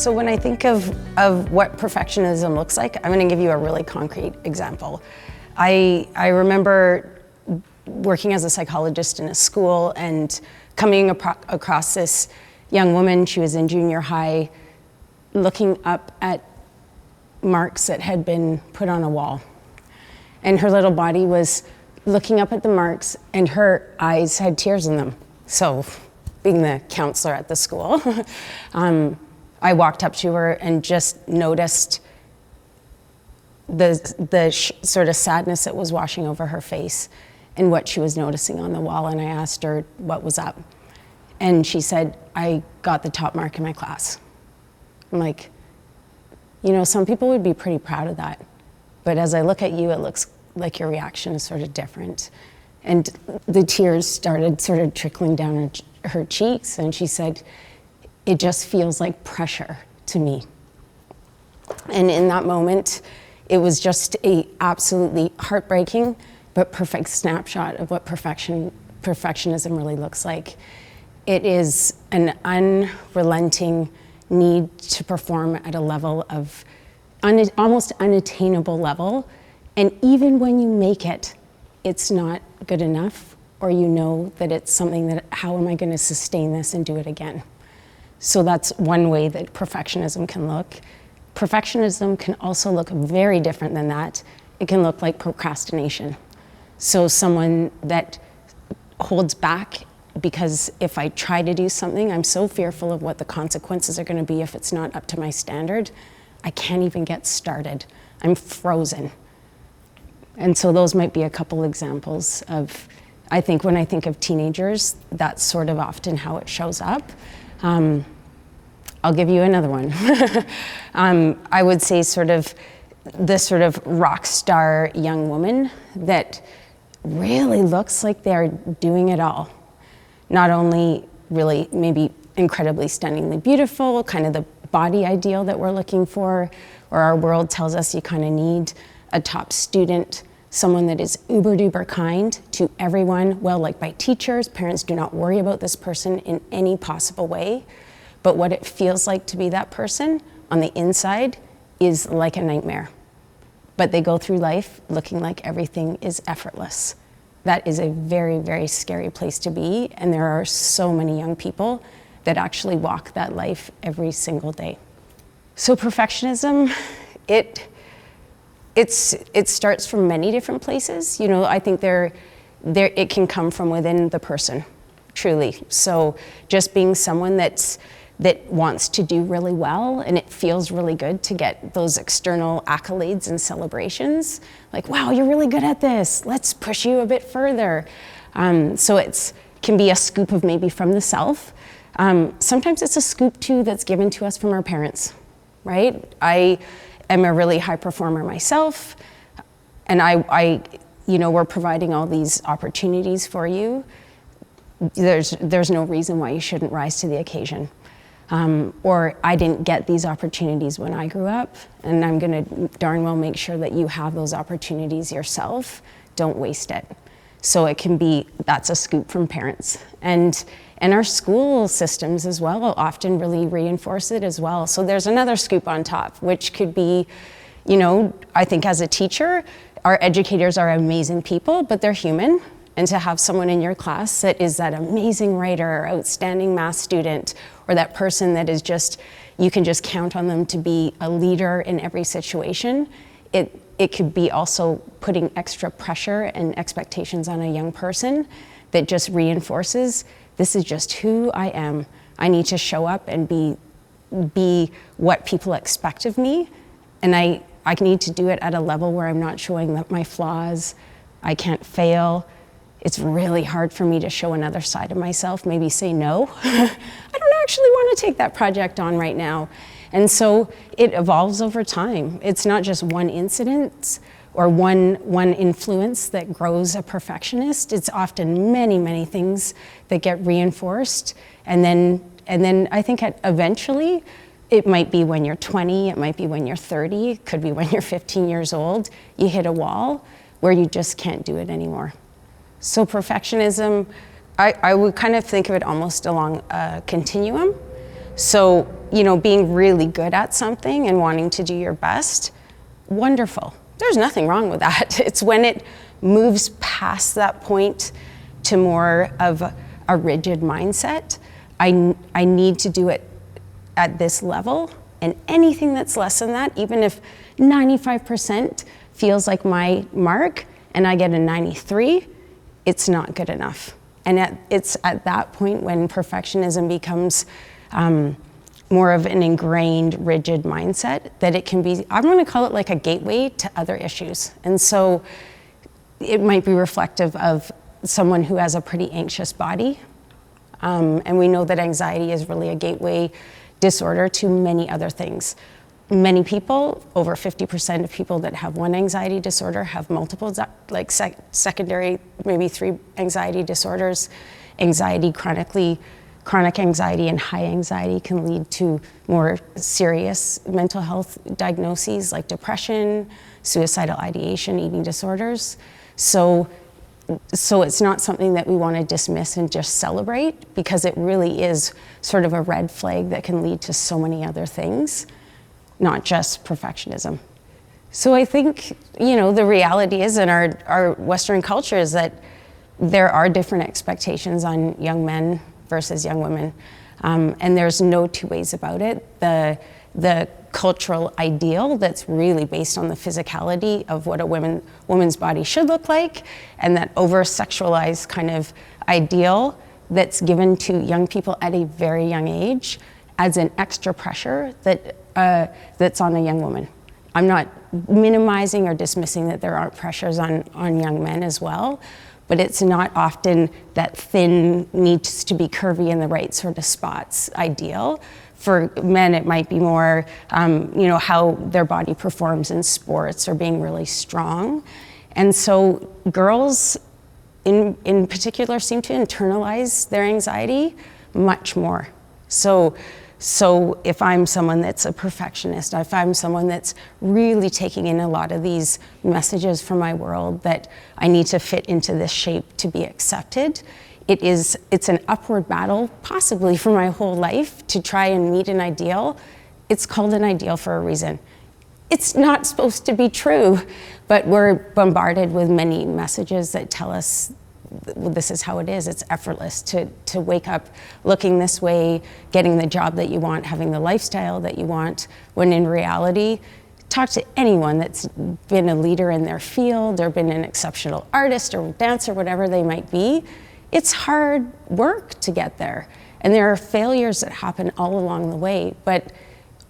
So when I think of what perfectionism looks like, I'm going to give you a really concrete example. I remember working as a psychologist in a school and coming across this young woman. She was in junior high, looking up at marks that had been put on a wall. And her little body was looking up at the marks, and her eyes had tears in them. So, being the counselor at the school, I walked up to her and just noticed the sort of sadness that was washing over her face and what she was noticing on the wall. And I asked her what was up. And she said, I got the top mark in my class. I'm like, you know, some people would be pretty proud of that. But as I look at you, it looks like your reaction is sort of different. And the tears started sort of trickling down her cheeks. And she said, it just feels like pressure to me. And in that moment, it was just a absolutely heartbreaking but perfect snapshot of what perfectionism really looks like. It is an unrelenting need to perform at a level of almost unattainable level. And even when you make it, it's not good enough, or you know that it's something that, how am I going to sustain this and do it again? So that's one way that perfectionism can look. Perfectionism can also look very different than that. It can look like procrastination. So someone that holds back because if I try to do something, I'm so fearful of what the consequences are going to be if it's not up to my standard, I can't even get started. I'm frozen. And so those might be a couple examples of, I think when I think of teenagers, that's sort of often how it shows up. I'll give you another one. I would say sort of this sort of rock star young woman that really looks like they're doing it all. Not only really maybe incredibly stunningly beautiful, kind of the body ideal that we're looking for, or our world tells us you kind of need, a top student, someone that is uber duper kind to everyone, well liked by teachers. Parents do not worry about this person in any possible way. But what it feels like to be that person on the inside is like a nightmare. But they go through life looking like everything is effortless. That is a very, very scary place to be. And there are so many young people that actually walk that life every single day. So perfectionism, it starts from many different places. You know, I think it can come from within the person, truly. So just being someone that wants to do really well, and it feels really good to get those external accolades and celebrations. Like, wow, you're really good at this. Let's push you a bit further. So it can be a scoop of maybe from the self. Sometimes it's a scoop too that's given to us from our parents, right? I am a really high performer myself, and we're providing all these opportunities for you. There's no reason why you shouldn't rise to the occasion. Or I didn't get these opportunities when I grew up, and I'm gonna darn well make sure that you have those opportunities yourself. Don't waste it. So it can be, that's a scoop from parents. And our school systems as well often really reinforce it as well. So there's another scoop on top, which could be, you know, I think as a teacher, our educators are amazing people, but they're human. And to have someone in your class that is that amazing writer, outstanding math student, or that person that is just, you can just count on them to be a leader in every situation, it could be also putting extra pressure and expectations on a young person that just reinforces, this is just who I am. I need to show up and be what people expect of me. And I need to do it at a level where I'm not showing my flaws. I can't fail. It's really hard for me to show another side of myself, maybe say no. I don't actually want to take that project on right now. And so it evolves over time. It's not just one incident or one influence that grows a perfectionist. It's often many, many things that get reinforced. And then I think eventually, it might be when you're 20, it might be when you're 30, it could be when you're 15 years old, you hit a wall where you just can't do it anymore. So perfectionism, I would kind of think of it almost along a continuum. So, you know, being really good at something and wanting to do your best, wonderful. There's nothing wrong with that. It's when it moves past that point to more of a rigid mindset. I need to do it at this level, and anything that's less than that, even if 95% feels like my mark and I get a 93, it's not good enough. And it's at that point when perfectionism becomes more of an ingrained, rigid mindset that it can be, I'm going to call it like a gateway to other issues. And so it might be reflective of someone who has a pretty anxious body. And we know that anxiety is really a gateway disorder to many other things. Many people, over 50% of people that have one anxiety disorder have multiple, like secondary, maybe 3 anxiety disorders. Chronic anxiety and high anxiety can lead to more serious mental health diagnoses like depression, suicidal ideation, eating disorders. So it's not something that we want to dismiss and just celebrate, because it really is sort of a red flag that can lead to so many other things, not just perfectionism. So I think, you know, the reality is in our Western culture is that there are different expectations on young men versus young women. And there's no two ways about it. The cultural ideal that's really based on the physicality of what a woman's body should look like, and that over-sexualized kind of ideal that's given to young people at a very young age adds an extra pressure that's on a young woman. I'm not minimizing or dismissing that there aren't pressures on young men as well, but it's not often that thin needs to be curvy in the right sort of spots ideal. For men, it might be more, you know, how their body performs in sports or being really strong. And so girls in particular seem to internalize their anxiety much more. So if I'm someone that's a perfectionist, if I'm someone that's really taking in a lot of these messages from my world that I need to fit into this shape to be accepted, it's an upward battle, possibly for my whole life, to try and meet an ideal. It's called an ideal for a reason. It's not supposed to be true, but we're bombarded with many messages that tell us this is how it is. It's effortless to wake up looking this way, getting the job that you want, having the lifestyle that you want, when in reality, talk to anyone that's been a leader in their field or been an exceptional artist or dancer, whatever they might be. It's hard work to get there. And there are failures that happen all along the way, but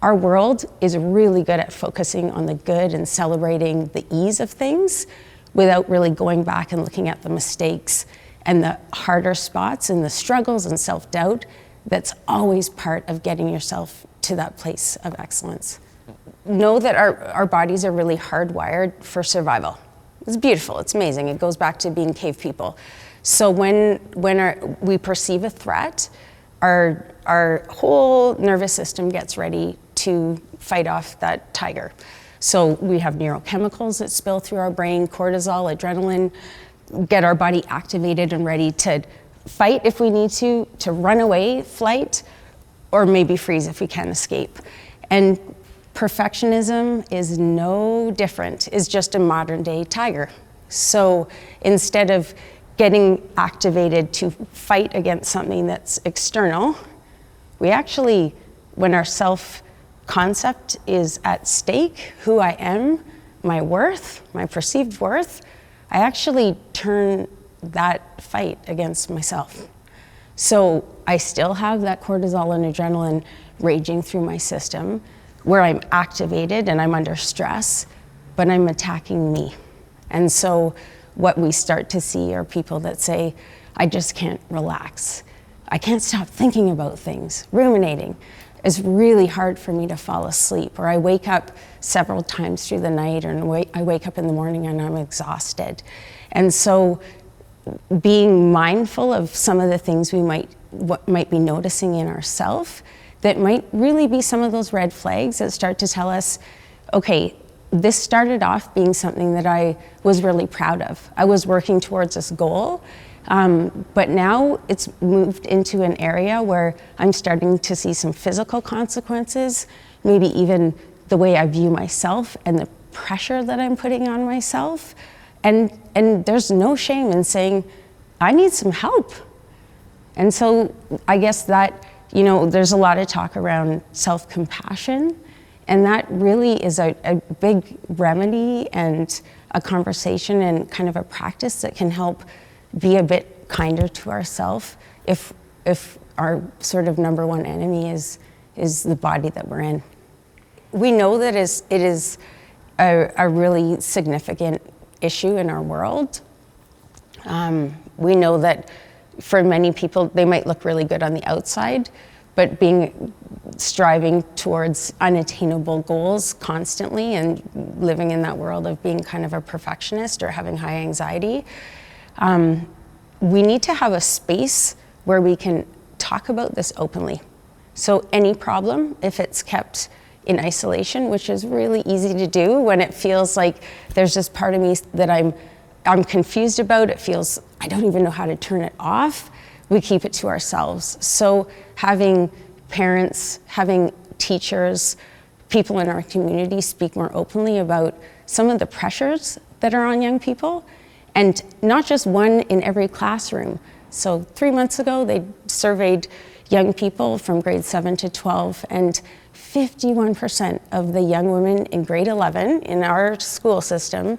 our world is really good at focusing on the good and celebrating the ease of things without really going back and looking at the mistakes and the harder spots and the struggles and self-doubt that's always part of getting yourself to that place of excellence. Know that our bodies are really hardwired for survival. It's beautiful, it's amazing. It goes back to being cave people. So when we perceive a threat, our whole nervous system gets ready to fight off that tiger. So we have neurochemicals that spill through our brain, cortisol, adrenaline, get our body activated and ready to fight if we need to run away, flight, or maybe freeze if we can't escape. And perfectionism is no different, is just a modern day tiger. So instead of getting activated to fight against something that's external, we actually, when our self-concept is at stake, who I am, my worth, my perceived worth, I actually turn that fight against myself. So I still have that cortisol and adrenaline raging through my system where I'm activated and I'm under stress, but I'm attacking me. And so what we start to see are people that say, I just can't relax. I can't stop thinking about things, ruminating. It's really hard for me to fall asleep, or I wake up several times through the night, and I wake up in the morning and I'm exhausted. And so being mindful of some of the things what might be noticing in ourselves that might really be some of those red flags that start to tell us, okay, this started off being something that I was really proud of. I was working towards this goal, But now it's moved into an area where I'm starting to see some physical consequences, maybe even the way I view myself and the pressure that I'm putting on myself. And there's no shame in saying, I need some help. And so I guess that, there's a lot of talk around self-compassion, and that really is a big remedy and a conversation and kind of a practice that can help be a bit kinder to ourselves if our sort of number one enemy is the body that we're in. We know that it is a really significant issue in our world. We know that for many people, they might look really good on the outside, but striving towards unattainable goals constantly and living in that world of being kind of a perfectionist or having high anxiety, we need to have a space where we can talk about this openly. So any problem, if it's kept in isolation, which is really easy to do when it feels like there's this part of me that I'm confused about, it feels I don't even know how to turn it off, we keep it to ourselves. So having parents, having teachers, people in our community speak more openly about some of the pressures that are on young people, and not just one in every classroom. So 3 months ago, they surveyed young people from grade 7 to 12, and 51% of the young women in grade 11 in our school system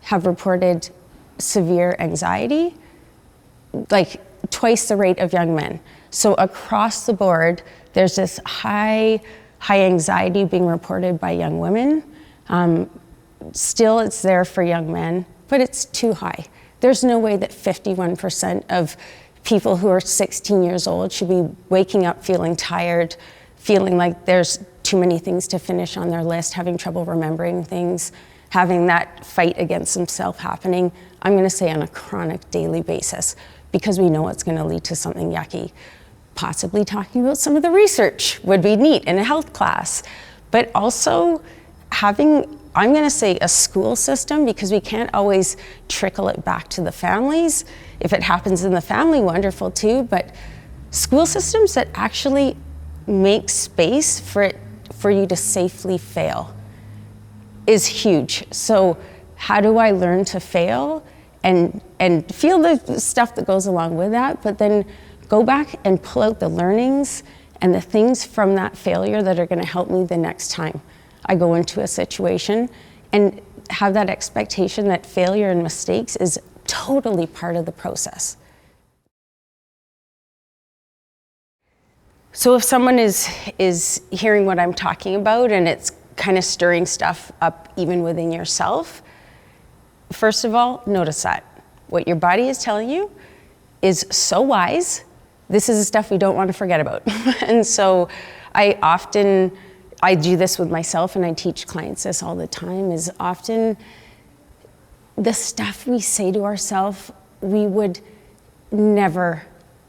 have reported severe anxiety, like twice the rate of young men. So across the board, there's this high anxiety being reported by young women. Still, it's there for young men, but it's too high. There's no way that 51% of people who are 16 years old should be waking up feeling tired, feeling like there's too many things to finish on their list, having trouble remembering things, having that fight against themselves happening, I'm gonna say on a chronic daily basis, because we know it's gonna lead to something yucky. Possibly talking about some of the research would be neat in a health class, but also having, I'm gonna say, a school system, because we can't always trickle it back to the families. If it happens in the family, wonderful too, but school systems that actually make space for you to safely fail is huge. So how do I learn to fail and feel the stuff that goes along with that, but then go back and pull out the learnings and the things from that failure that are gonna help me the next time I go into a situation, and have that expectation that failure and mistakes is totally part of the process. So if someone is hearing what I'm talking about and it's kind of stirring stuff up even within yourself, first of all, notice that. What your body is telling you is so wise. This is the stuff we don't want to forget about. And so I do this with myself, and I teach clients this all the time, is often the stuff we say to ourselves, we would never,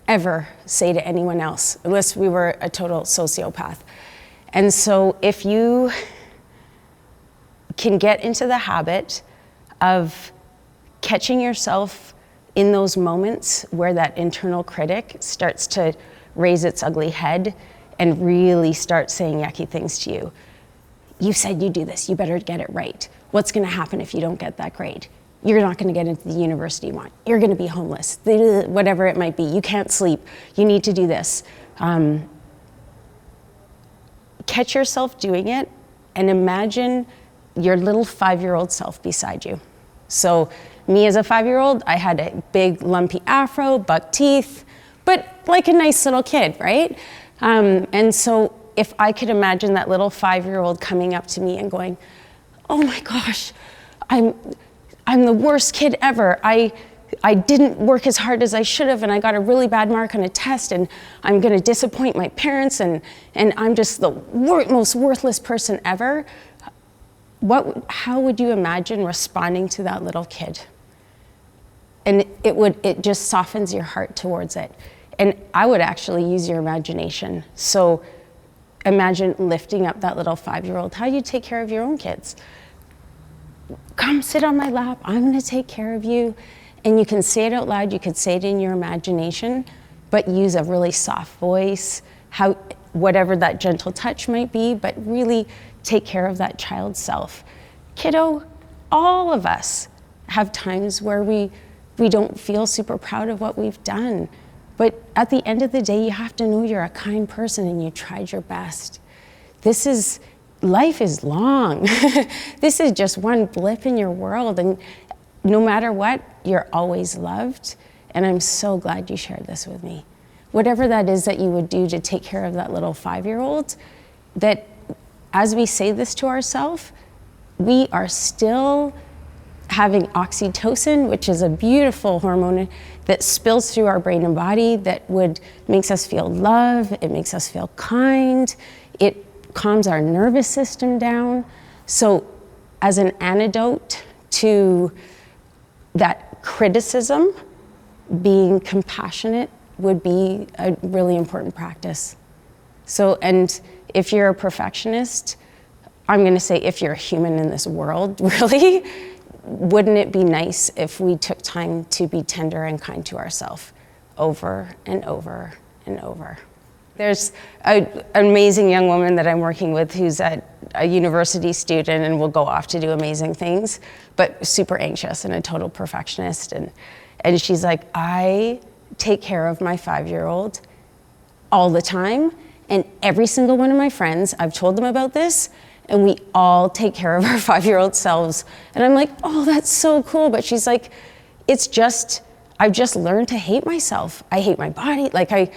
ever say to anyone else, unless we were a total sociopath. And so if you can get into the habit of catching yourself in those moments where that internal critic starts to raise its ugly head and really start saying yucky things to you. You said you do this, you better get it right. What's gonna happen if you don't get that grade? You're not gonna get into the university you want. You're gonna be homeless, whatever it might be. You can't sleep, you need to do this. Catch yourself doing it and imagine your little 5-year-old self beside you. So me as a 5-year-old, I had a big lumpy afro, buck teeth, but like a nice little kid, right? And so if I could imagine that little 5-year-old coming up to me and going, oh my gosh, I'm the worst kid ever. I didn't work as hard as I should have, and I got a really bad mark on a test, and I'm gonna disappoint my parents, and I'm just the most worthless person ever. How would you imagine responding to that little kid? And it just softens your heart towards it. And I would actually use your imagination. So imagine lifting up that little 5-year-old, how you take care of your own kids. Come sit on my lap, I'm gonna take care of you. And you can say it out loud, you could say it in your imagination, but use a really soft voice, whatever that gentle touch might be, but really take care of that child's self. Kiddo, all of us have times where we don't feel super proud of what we've done. But at the end of the day, you have to know you're a kind person and you tried your best. Life is long. This is just one blip in your world, and no matter what, you're always loved. And I'm so glad you shared this with me. Whatever that is that you would do to take care of that little 5-year-old, that as we say this to ourselves, we are still having oxytocin, which is a beautiful hormone that spills through our brain and body that makes us feel love, it makes us feel kind, it calms our nervous system down. So as an antidote to that criticism, being compassionate would be a really important practice. So, and if you're a perfectionist, I'm gonna say if you're a human in this world, really, wouldn't it be nice if we took time to be tender and kind to ourselves over and over and over? There's an amazing young woman that I'm working with who's a university student and will go off to do amazing things, but super anxious and a total perfectionist. And she's like, I take care of my 5-year-old all the time, and every single one of my friends, I've told them about this, and we all take care of our 5-year-old selves. And I'm like, oh, that's so cool. But she's like, I've just learned to hate myself. I hate my body. Like I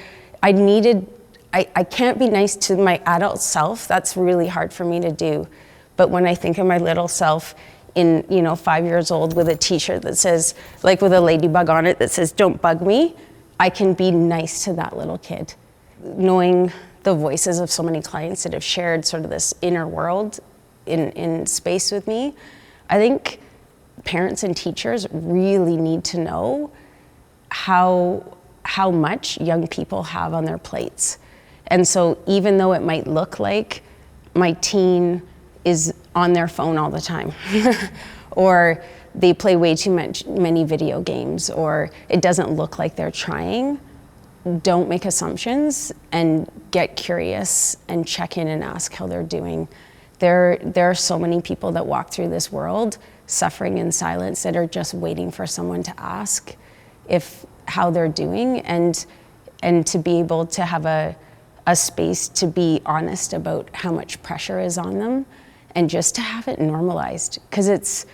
can't be nice to my adult self. That's really hard for me to do. But when I think of my little self in, 5 years old with a t-shirt that says, like with a ladybug on it that says, don't bug me, I can be nice to that little kid. Knowing the voices of so many clients that have shared sort of this inner world in space with me, I think parents and teachers really need to know how much young people have on their plates. And so even though it might look like my teen is on their phone all the time, or they play way too many video games, or it doesn't look like they're trying, don't make assumptions and get curious and check in and ask how they're doing. There are so many people that walk through this world suffering in silence that are just waiting for someone to ask how they're doing, and to be able to have a space to be honest about how much pressure is on them, and just to have it normalized, because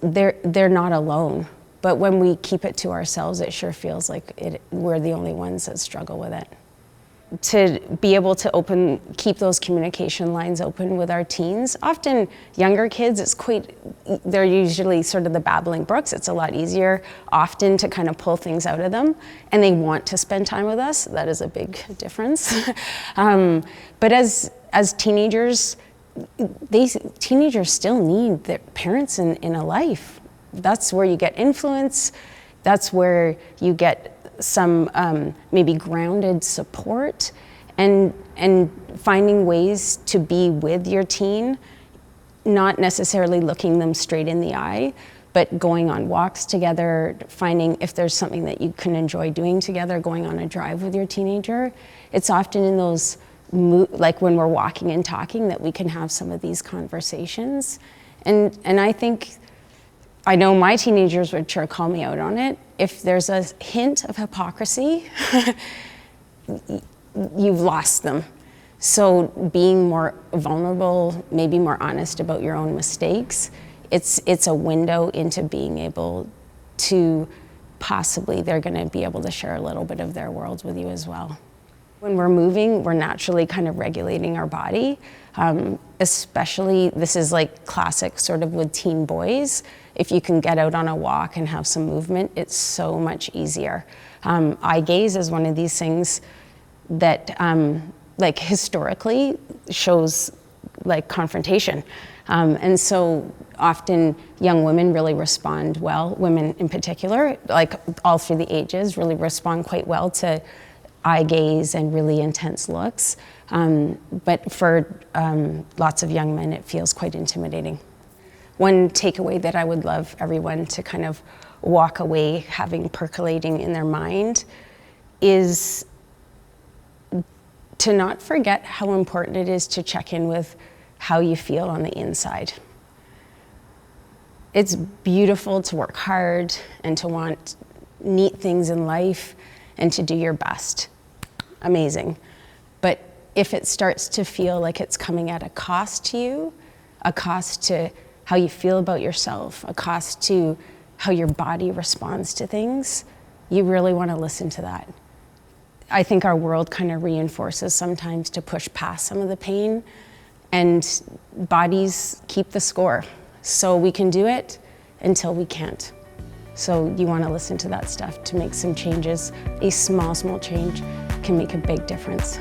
they're not alone. But when we keep it to ourselves, it sure feels like we're the only ones that struggle with it. To be able to keep those communication lines open with our teens. Often younger kids, they're usually sort of the babbling brooks. It's a lot easier often to kind of pull things out of them, and they want to spend time with us. That is a big difference. But as teenagers, teenagers still need their parents in a life. That's where you get influence. That's where you get some maybe grounded support, and finding ways to be with your teen, not necessarily looking them straight in the eye, but going on walks together, finding if there's something that you can enjoy doing together, going on a drive with your teenager. It's often in those, like when we're walking and talking, that we can have some of these conversations. And I know my teenagers would sure call me out on it. If there's a hint of hypocrisy, you've lost them. So being more vulnerable, maybe more honest about your own mistakes, it's a window into being able to possibly, they're gonna be able to share a little bit of their world with you as well. When we're moving, we're naturally kind of regulating our body. Especially, this is like classic sort of with teen boys. If you can get out on a walk and have some movement, it's so much easier. Eye gaze is one of these things that like historically shows like confrontation. And so often young women really respond well, women in particular, like all through the ages, really respond quite well to eye gaze and really intense looks. But for lots of young men, it feels quite intimidating. One takeaway that I would love everyone to kind of walk away having percolating in their mind is to not forget how important it is to check in with how you feel on the inside. It's beautiful to work hard and to want neat things in life and to do your best. Amazing. But if it starts to feel like it's coming at a cost to you, a cost to how you feel about yourself, a cost to how your body responds to things, you really want to listen to that. I think our world kind of reinforces sometimes to push past some of the pain, and bodies keep the score. So we can do it until we can't. So you want to listen to that stuff to make some changes. A small change can make a big difference.